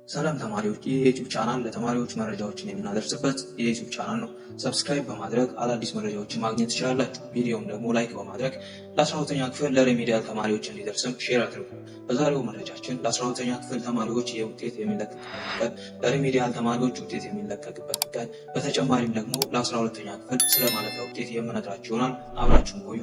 ሰላም ተማሪዎች፣ ይህ የዩቲዩብ ቻናል ለተማሪዎች መረጃዎችን የምናደርስበት የዩቲዩብ ቻናል ነው። ሰብስክራይብ በማድረግ አዳዲስ መረጃዎችን ማግኘት ትችላላችሁ። ቪዲዮውን ደግሞ ላይክ በማድረግ ለ12ኛ ክፍል ለሬሜዲያል ተማሪዎች እንዲደርስም ሼር አድርጉ። በዛሬው መረጃችን ለ12ኛ ክፍል ተማሪዎች የውጤት የሚለቀቅበት ለሬሜዲያል ተማሪዎች ውጤት የሚለቀቅበት ቀን፣ በተጨማሪም ደግሞ ለ12ኛ ክፍል ስለማለፊያ ውጤት የምነግራችሁ ይሆናል። አብራችሁን ቆዩ።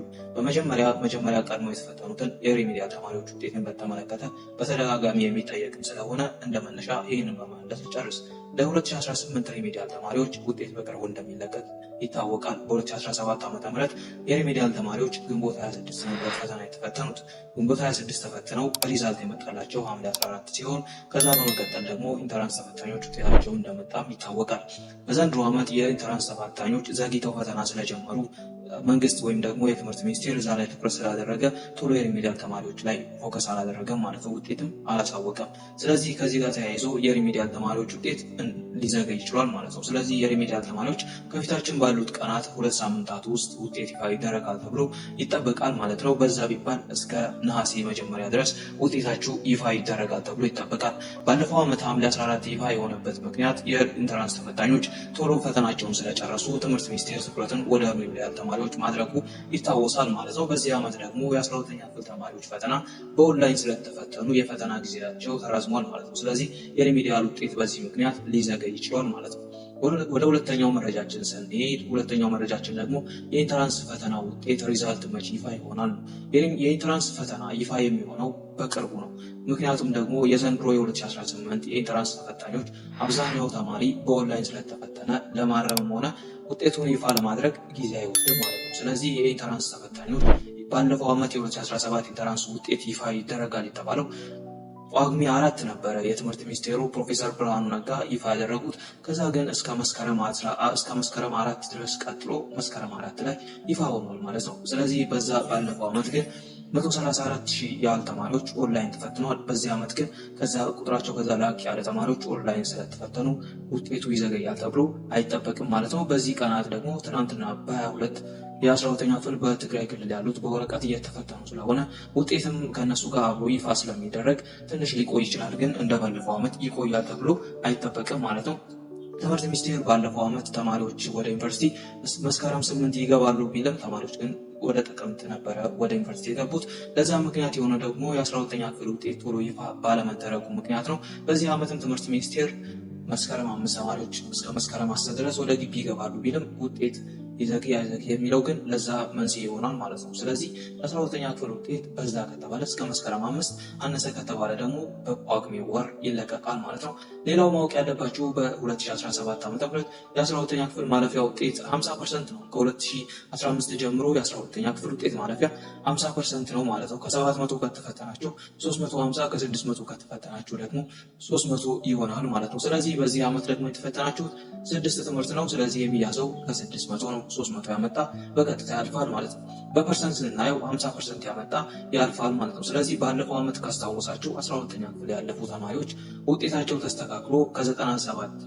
መጀመሪያ ቀድሞ የተፈተኑትን የሬሜዲያል ተማሪዎች ውጤትን በተመለከተ በተደጋጋሚ የሚጠየቅም ስለሆነ እንደመነሻ ይህንን በማለት ልጨርስ። ለ2018 ሬሜዲያል ተማሪዎች ውጤት በቅርቡ እንደሚለቀቅ ይታወቃል። በ2017 ዓ.ም የሬሜዲያል ተማሪዎች ግንቦት 26 ነበር ፈተና የተፈተኑት። ግንቦት 26 ተፈትነው ሪዛልት የመጣላቸው ሐምሌ 14 ሲሆን ከዛ በመቀጠል ደግሞ ኢንተራንስ ተፈታኞች ውጤታቸው እንደመጣም ይታወቃል። በዘንድሮ ዓመት የኢንተራንስ ተፈታኞች ዘግይተው ፈተና ስለጀመሩ መንግስት ወይም ደግሞ የትምህርት ሚኒስቴር እዛ ላይ ትኩረት ስላደረገ ቶሎ የሬሜዲያል ተማሪዎች ላይ ፎከስ አላደረገም ማለት ነው። ውጤትም አላሳወቀም። ስለዚህ ከዚህ ጋር ተያይዞ የሬሜዲያል ተማሪዎች ውጤት ሊዘገይ ይችላል ማለት ነው። ስለዚህ የሬሜዲያል ተማሪዎች ከፊታችን ባሉት ቀናት 2 ሳምንታት ውስጥ ውጤት ይፋ ይደረጋል ተብሎ ይጠበቃል ማለት ነው። በዛ ቢባል እስከ ነሐሴ መጀመሪያ ድረስ ውጤታችሁ ይፋ ይደረጋል ተብሎ ይጠበቃል። ባለፈው ዓመት ሐምሌ 14 ይፋ የሆነበት ምክንያት የኢንተራንስ ተፈታኞች ቶሎ ፈተናቸውን ስለጨረሱ ትምህርት ሚኒስቴር ትኩረትን ወደ ሬሜዲያል ተማሪዎች ማድረጉ ይታወሳል ማለት ነው። በዚህ ዓመት ደግሞ የ12ኛ ክፍል ተማሪዎች ፈተና በኦንላይን ስለተፈተኑ የፈተና ጊዜያቸው ተራዝሟል ማለት ነው። ስለዚህ የሬሜዲያል ውጤት በዚህ ምክንያት ሊዘገይ ይችላል ማለት ነው። ወደ ሁለተኛው መረጃችን ስንሄድ፣ ሁለተኛው መረጃችን ደግሞ የኢንተራንስ ፈተና ውጤት ሪዛልት መቼ ይፋ ይሆናል ነው። የኢንተራንስ ፈተና ይፋ የሚሆነው በቅርቡ ነው። ምክንያቱም ደግሞ የዘንድሮ የ2018 የኢንተራንስ ተፈታኞች አብዛኛው ተማሪ በኦንላይን ስለተፈተነ ለማረምም ሆነ ውጤቱን ይፋ ለማድረግ ጊዜ አይወስድም ማለት ነው። ስለዚህ የኢንተራንስ ተፈታኞች ባለፈው ዓመት የ2017 ኢንተራንስ ውጤት ይፋ ይደረጋል የተባለው ጳጉሜ 4 ነበረ የትምህርት ሚኒስቴሩ ፕሮፌሰር ብርሃኑ ነጋ ይፋ ያደረጉት። ከዛ ግን እስከ መስከረም 4 ድረስ ቀጥሎ መስከረም 4 ላይ ይፋ ሆኗል ማለት ነው። ስለዚህ በዛ ባለፈው ዓመት ግን 134,000 ያህል ተማሪዎች ኦንላይን ተፈትነዋል። በዚህ ዓመት ግን ቁጥራቸው ከዛ ላቅ ያለ ተማሪዎች ኦንላይን ስለተፈተኑ ውጤቱ ይዘገያል ተብሎ አይጠበቅም ማለት ነው። በዚህ ቀናት ደግሞ ትናንትና በ22 የ12ኛ ክፍል በትግራይ ክልል ያሉት በወረቀት እየተፈተኑ ስለሆነ ውጤትም ከነሱ ጋር አብሮ ይፋ ስለሚደረግ ትንሽ ሊቆይ ይችላል። ግን እንደባለፈው ዓመት ይቆያል ተብሎ አይጠበቅም ማለት ነው። ትምህርት ሚኒስቴር ባለፈው ዓመት ተማሪዎች ወደ ዩኒቨርሲቲ መስከረም 8 ይገባሉ ቢልም ተማሪዎች ግን ወደ ጥቅምት ነበረ ወደ ዩኒቨርሲቲ የገቡት። ለዛ ምክንያት የሆነ ደግሞ የ12ኛ ክፍል ውጤት ቶሎ ይፋ ባለመደረጉ ምክንያት ነው። በዚህ ዓመትም ትምህርት ሚኒስቴር መስከረም 5 ተማሪዎች እስከ መስከረም 10 ድረስ ወደ ግቢ ይገባሉ ቢልም ውጤት ይዘግይ የሚለው ግን ለዛ መንስኤ ይሆናል ማለት ነው። ስለዚህ 12ኛ ክፍል ውጤት በዛ ከተባለ እስከ መስከረም 5፣ አነሰ ከተባለ ደግሞ በጳጉሜ ወር ይለቀቃል ማለት ነው። ሌላው ማወቅ ያለባችሁ በ2017 ዓ.ም የ12ኛ ክፍል ማለፊያ ውጤት 50% ነው። ከ2015 ጀምሮ የ12ኛ ክፍል ውጤት ማለፊያ 50% ነው ማለት ነው። ከ700 ከተፈተናችሁ 350፣ ከ600 ከተፈተናችሁ ደግሞ 300 ይሆናል ማለት ነው። ስለዚህ በዚህ ዓመት ደግሞ የተፈተናችሁት 6 ትምህርት ነው። ስለዚህ የሚያዘው ከ600 ነው። 300 ያመጣ በቀጥታ ያልፋል ማለት ነው። በፐርሰንት ስናየው 50% ያመጣ ያልፋል ማለት ነው። ስለዚህ ባለፈው ዓመት ካስታወሳችሁ 12ኛ ክፍል ያለፉ ተማሪዎች ውጤታቸው ተስተካክሎ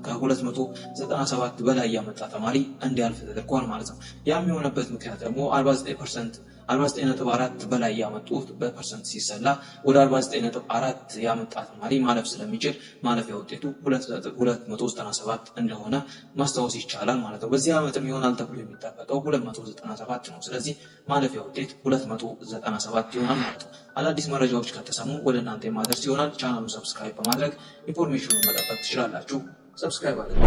ከ297 በላይ ያመጣ ተማሪ እንዲያልፍ ተደርጓል ማለት ነው። ያም የሆነበት ምክንያት ደግሞ 49.4 በላይ ያመጡት በፐርሰንት ሲሰላ ወደ 49.4 ያመጣ ተማሪ ማለፍ ስለሚችል ማለፊያ ውጤቱ 297 እንደሆነ ማስታወስ ይቻላል ማለት ነው። በዚህ ዓመትም ይሆናል ተብሎ የሚጠበቀው 297 ነው። ስለዚህ ማለፊያ ውጤት 297 ይሆናል ማለት ነው። አዳዲስ መረጃዎች ከተሰሙ ወደ እናንተ የማድረስ ይሆናል። ቻናሉን ሰብስክራይብ በማድረግ ኢንፎርሜሽኑን መጠበቅ ትችላላችሁ። ሰብስክራይብ አድርጉ።